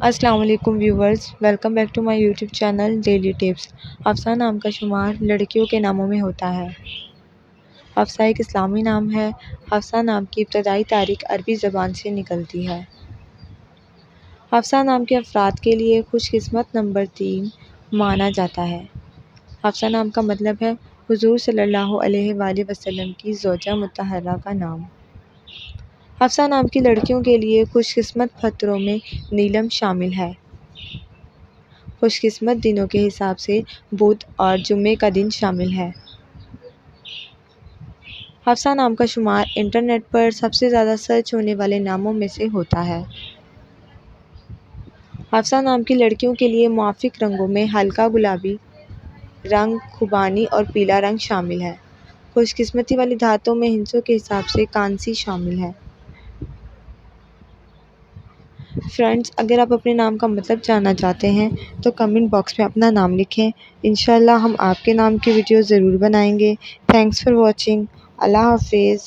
السلام علیکم viewers, welcome back to my YouTube channel daily tips. Hafsa نام کا شمار لڑکیوں کے ناموں میں ہوتا ہے۔ حفصہ ایک اسلامی نام ہے۔ حفصہ نام کی ابتدائی تاریخ عربی زبان سے نکلتی ہے۔ حفصہ نام کے افراد کے لیے خوش قسمت نمبر 3 مانا جاتا ہے۔ حفصہ نام کا مطلب ہے حضور صلی اللہ علیہ وآلہ وسلم کی زوجہ مطہرہ کا نام۔ حفصہ نام کی لڑکیوں کے لیے خوش قسمت پھتروں میں نیلم شامل ہے۔ خوش قسمت دنوں کے حساب سے بدھ اور جمعے کا دن شامل ہے۔ حفصہ نام کا شمار انٹرنیٹ پر سب سے زیادہ سرچ ہونے والے ناموں میں سے ہوتا ہے۔ حفصہ نام کی لڑکیوں کے لیے موافق رنگوں میں ہلکا گلابی رنگ، خوبانی اور پیلا رنگ شامل ہے۔ خوش قسمتی والی دھاتوں میں ہندسوں کے حساب سے کانسی شامل ہے۔ فرینڈز، اگر آپ اپنے نام کا مطلب جاننا چاہتے ہیں تو کمنٹ باکس میں اپنا نام لکھیں۔ انشاءاللہ ہم آپ کے نام کی ویڈیو ضرور بنائیں گے۔ Thanks for watching. اللہ حافظ۔